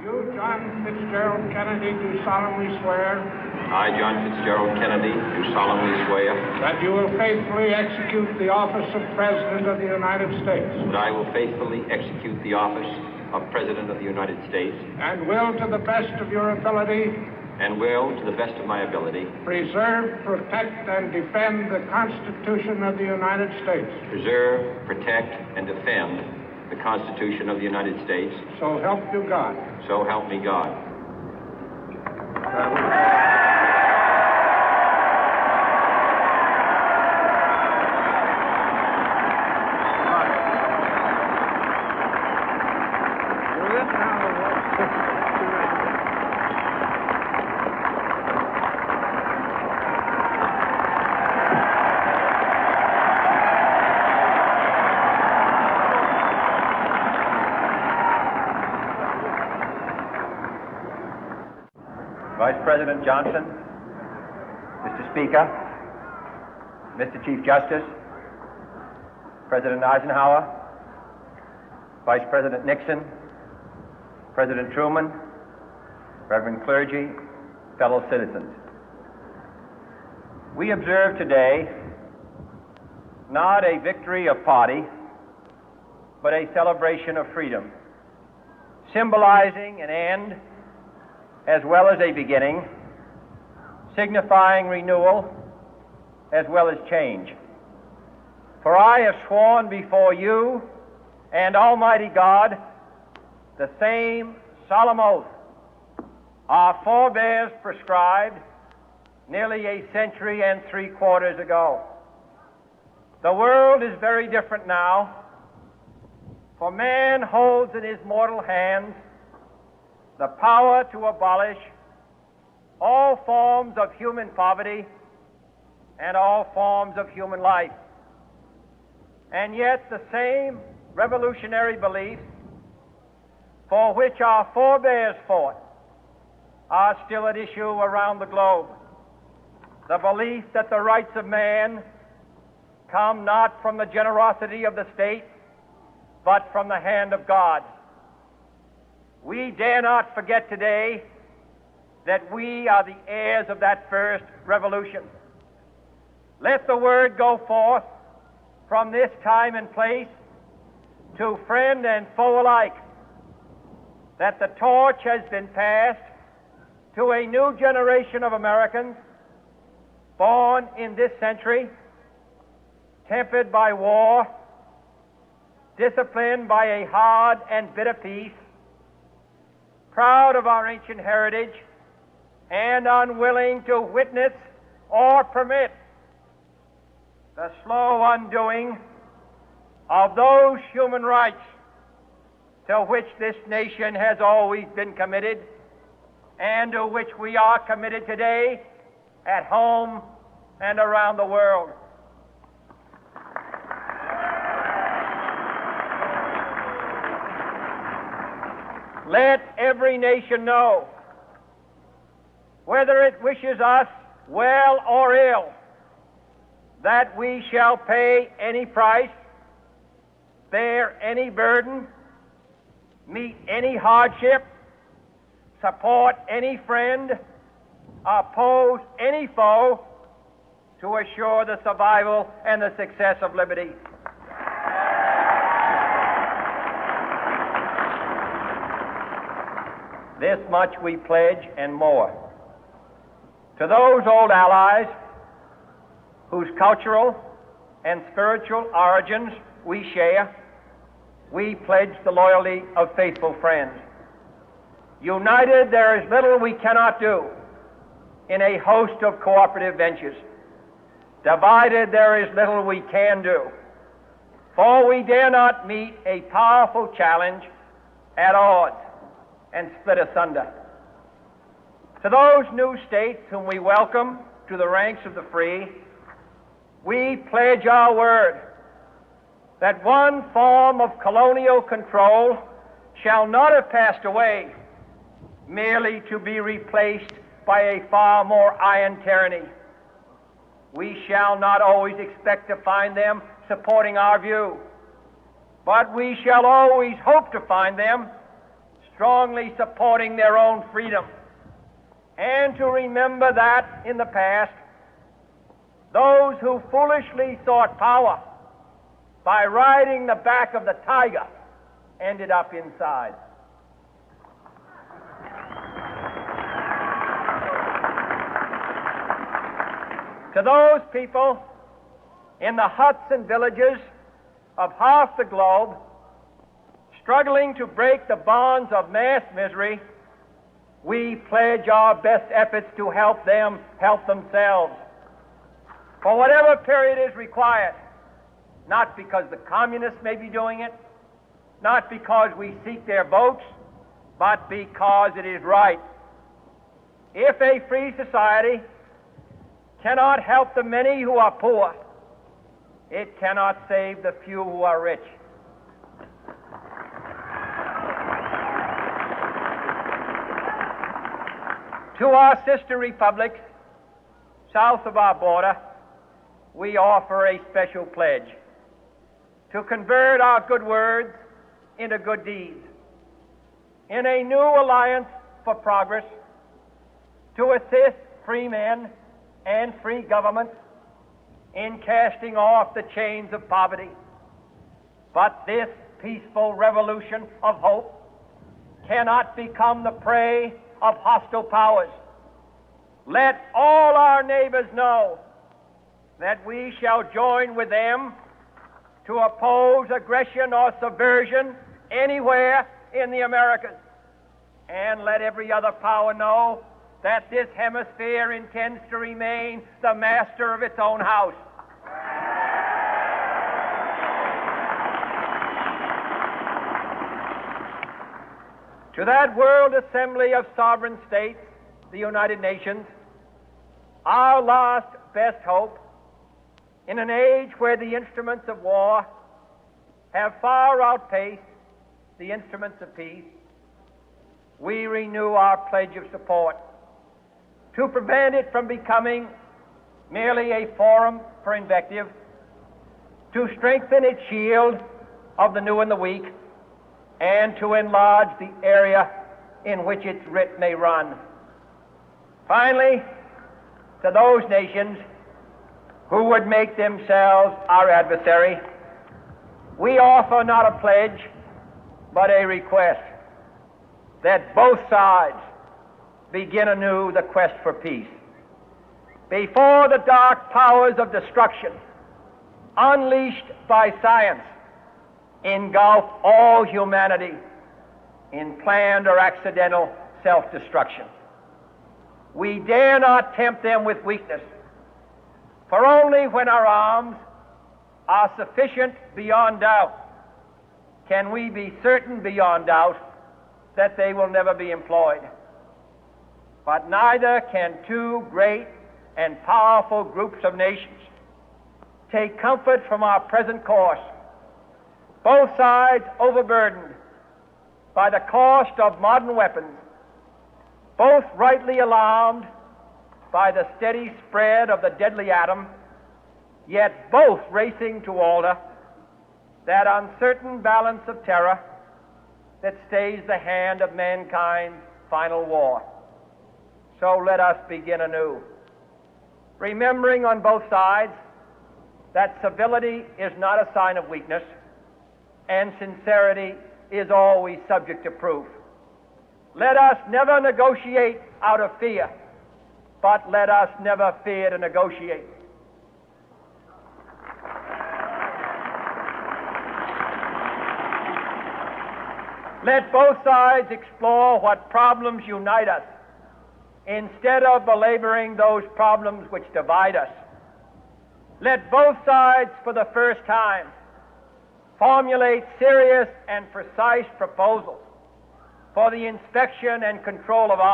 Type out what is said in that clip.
You, John Fitzgerald Kennedy, do solemnly swear. I, John Fitzgerald Kennedy, do solemnly swear. That you will faithfully execute the office of President of the United States. That I will faithfully execute the office of President of the United States. And will, to the best of your ability. And will, to the best of my ability. Preserve, protect, and defend the Constitution of the United States. Preserve, protect, and defend the Constitution of the United States. So help you God. So help me God. Vice President Johnson, Mr. Speaker, Mr. Chief Justice, President Eisenhower, Vice President Nixon, President Truman, Reverend clergy, fellow citizens. We observe today not a victory of party, but a celebration of freedom, symbolizing an end as well as a beginning, signifying renewal as well as change. For I have sworn before you and Almighty God the same solemn oath our forebears prescribed nearly a century and 3/4 ago. The world is very different now, for man holds in his mortal hands the power to abolish all forms of human poverty and all forms of human life. And yet the same revolutionary beliefs for which our forebears fought are still at issue around the globe. The belief that the rights of man come not from the generosity of the state, but from the hand of God. We dare not forget today that we are the heirs of that first revolution. Let the word go forth from this time and place to friend and foe alike that the torch has been passed to a new generation of Americans born in this century, tempered by war, disciplined by a hard and bitter peace, proud of our ancient heritage, and unwilling to witness or permit the slow undoing of those human rights to which this nation has always been committed and to which we are committed today at home and around the world. Let every nation know, whether it wishes us well or ill, that we shall pay any price, bear any burden, meet any hardship, support any friend, oppose any foe to assure the survival and the success of liberty. This much we pledge and more. To those old allies whose cultural and spiritual origins we share, we pledge the loyalty of faithful friends. United, there is little we cannot do in a host of cooperative ventures. Divided, there is little we can do, for we dare not meet a powerful challenge at odds and split asunder. To those new states whom we welcome to the ranks of the free, we pledge our word that one form of colonial control shall not have passed away, merely to be replaced by a far more iron tyranny. We shall not always expect to find them supporting our view, but we shall always hope to find them strongly supporting their own freedom, and to remember that in the past, those who foolishly sought power by riding the back of the tiger ended up inside. To those people in the huts and villages of half the globe struggling to break the bonds of mass misery, we pledge our best efforts to help them help themselves for whatever period is required, not because the communists may be doing it, not because we seek their votes, but because it is right. If a free society cannot help the many who are poor, it cannot save the few who are rich. To our sister republics south of our border, we offer a special pledge to convert our good words into good deeds, in a new alliance for progress, to assist free men and free governments in casting off the chains of poverty. But this peaceful revolution of hope cannot become the prey of hostile powers. Let all our neighbors know that we shall join with them to oppose aggression or subversion anywhere in the Americas. And let every other power know that this hemisphere intends to remain the master of its own house. To that World Assembly of Sovereign States, the United Nations, our last best hope, in an age where the instruments of war have far outpaced the instruments of peace, we renew our pledge of support to prevent it from becoming merely a forum for invective, to strengthen its shield of the new and the weak, and to enlarge the area in which its writ may run. Finally, to those nations who would make themselves our adversary, we offer not a pledge, but a request that both sides begin anew the quest for peace. Before the dark powers of destruction, unleashed by science, engulf all humanity in planned or accidental self-destruction, we dare not tempt them with weakness, for only when our arms are sufficient beyond doubt can we be certain beyond doubt that they will never be employed. But neither can two great and powerful groups of nations take comfort from our present course, both sides overburdened by the cost of modern weapons, both rightly alarmed by the steady spread of the deadly atom, yet both racing to alter that uncertain balance of terror that stays the hand of mankind's final war. So let us begin anew, remembering on both sides that civility is not a sign of weakness, and sincerity is always subject to proof. Let us never negotiate out of fear, but let us never fear to negotiate. Let both sides explore what problems unite us, instead of belaboring those problems which divide us. Let both sides, for the first time, formulate serious and precise proposals for the inspection and control of arms.